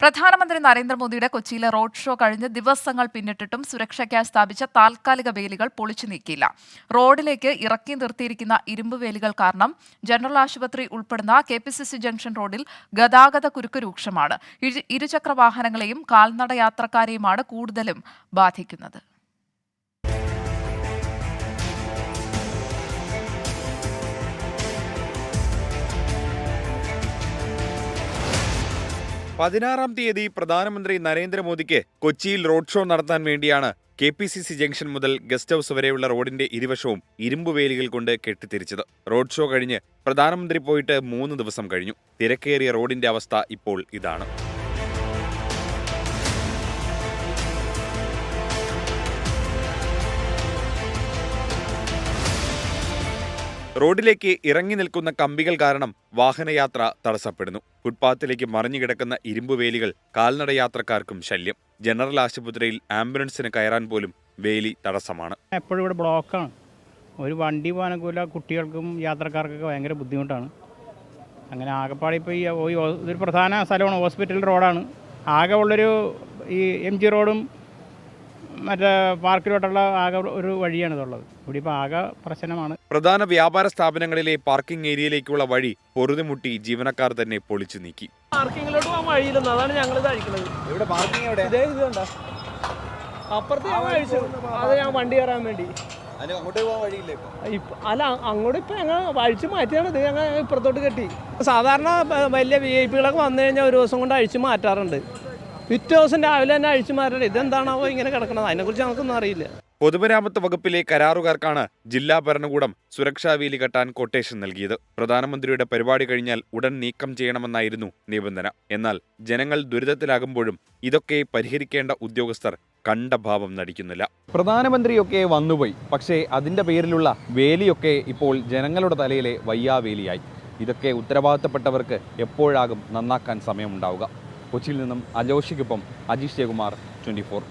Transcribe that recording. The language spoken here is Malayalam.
പ്രധാനമന്ത്രി നരേന്ദ്രമോദിയുടെ കൊച്ചിയിലെ റോഡ് ഷോ കഴിഞ്ഞ് ദിവസങ്ങൾ പിന്നിട്ടിട്ടും സുരക്ഷയ്ക്കായി സ്ഥാപിച്ച താൽക്കാലിക വേലികൾ പൊളിച്ചു നീക്കിയില്ല. റോഡിലേക്ക് ഇറക്കി നിർത്തിയിരിക്കുന്ന ഇരുമ്പ് വേലികൾ കാരണം ജനറൽ ആശുപത്രി ഉൾപ്പെടുന്ന KPCC ജംഗ്ഷൻ റോഡിൽ ഗതാഗത കുരുക്ക് രൂക്ഷമാണ്. ഇരുചക്ര വാഹനങ്ങളെയും കാൽനട യാത്രക്കാരെയുമാണ് കൂടുതലും ബാധിക്കുന്നത്. പതിനാറാം തീയതി പ്രധാനമന്ത്രി നരേന്ദ്രമോദിക്ക് കൊച്ചിയിൽ റോഡ് ഷോ നടത്താൻ വേണ്ടിയാണ് KPCC ജംഗ്ഷൻ മുതൽ ഗസ്റ്റ് ഹൌസ് വരെയുള്ള റോഡിന്റെ ഇരുവശവും ഇരുമ്പുവേലികൾ കൊണ്ട് കെട്ടിത്തിരിച്ചത്. റോഡ് ഷോ കഴിഞ്ഞ് പ്രധാനമന്ത്രി പോയിട്ട് 3 ദിവസം കഴിഞ്ഞു. തിരക്കേറിയ റോഡിന്റെ അവസ്ഥ ഇപ്പോൾ ഇതാണ്. റോഡിലേക്ക് ഇറങ്ങി നിൽക്കുന്ന കമ്പികൾ കാരണം വാഹനയാത്ര തടസ്സപ്പെടുന്നു. ഫുട്പാത്തിലേക്ക് മറിഞ്ഞുകിടക്കുന്ന ഇരുമ്പുവേലികൾ കാൽനട യാത്രക്കാർക്കും ശല്യം. ജനറൽ ആശുപത്രിയിൽ ആംബുലൻസിന് കയറാൻ പോലും വേലി തടസ്സമാണ്. എപ്പോഴും ഇവിടെ ബ്ലോക്കാണ്. ഒരു വണ്ടി പോകാനൊക്കെ കുട്ടികൾക്കും യാത്രക്കാർക്കൊക്കെ ഭയങ്കര ബുദ്ധിമുട്ടാണ്. അങ്ങനെ ആകെപ്പാടെ ഇപ്പോൾ ഇതൊരു പ്രധാന സ്ഥലമാണ്, ഹോസ്പിറ്റൽ റോഡാണ്. ആകെ ഉള്ളൊരു ഈ MG റോഡും മറ്റേ പാർക്കിലോട്ടുള്ള ആകെ ഒരു വഴിയാണ് ഇതുള്ളത്. ഇവിടെ ഇപ്പോൾ ആകെ പ്രശ്നമാണ്. പ്രധാന വ്യാപാര സ്ഥാപനങ്ങളിലെ പാർക്കിംഗ് ഏരിയയിലേക്കുള്ള വഴി പൊറുതിമുട്ടി ജീവനക്കാർ തന്നെ പൊളിച്ചു നീക്കി. പാർക്കിങ്ങിലോട്ട് പോകാൻ വഴിയില്ലെന്ന്, അതാണ് ഞങ്ങൾ കഴിക്കുന്നത്. ഇവിടെ പാർക്കിംഗ് എവിടെ? അപ്പുറത്ത് ഞാൻ കഴിച്ചു, അത് ഞാൻ വണ്ടി കയറാൻ വേണ്ടി. അങ്ങോട്ട് പോകാൻ വഴിയില്ല അല്ല, അങ്ങോട്ട് ഇപ്പം ഞങ്ങൾ അഴിച്ചു മാറ്റിയാണ്. ഇത് ഞങ്ങൾ ഇപ്പുറത്തോട്ട് കെട്ടി. സാധാരണ വലിയ VIP കളൊക്കെ വന്നു കഴിഞ്ഞാൽ ഒരു ദിവസം കൊണ്ട് അഴിച്ചു മാറ്റാറുണ്ട്. പിറ്റേ ദിവസം രാവിലെ തന്നെ അഴിച്ചു മാറ്റണം. ഇതെന്താണാവോ ഇങ്ങനെ കിടക്കുന്നത്? അതിനെക്കുറിച്ച് നമുക്കൊന്നും അറിയില്ല. പൊതുമരാമത്ത് വകുപ്പിലെ കരാറുകാർക്കാണ് ജില്ലാ ഭരണകൂടം സുരക്ഷാ വേലി കെട്ടാൻ കൊട്ടേഷൻ നൽകിയത്. പ്രധാനമന്ത്രിയുടെ പരിപാടി കഴിഞ്ഞാൽ ഉടൻ നീക്കം ചെയ്യണമെന്നായിരുന്നു നിബന്ധന. എന്നാൽ ജനങ്ങൾ ദുരിതത്തിലാകുമ്പോഴും ഇതൊക്കെ പരിഹരിക്കേണ്ട ഉദ്യോഗസ്ഥർ കണ്ട ഭാവം നടിക്കുന്നില്ല. പ്രധാനമന്ത്രിയൊക്കെ വന്നുപോയി, പക്ഷേ അതിൻ്റെ പേരിലുള്ള വേലിയൊക്കെ ഇപ്പോൾ ജനങ്ങളുടെ തലയിലെ വയ്യാവേലിയായി. ഇതൊക്കെ ഉത്തരവാദിത്തപ്പെട്ടവർക്ക് എപ്പോഴാകും നന്നാക്കാൻ സമയമുണ്ടാവുക? കൊച്ചിയിൽ നിന്നും അജോഷിക്കൊപ്പം അജീഷ് ജയകുമാർ, 24.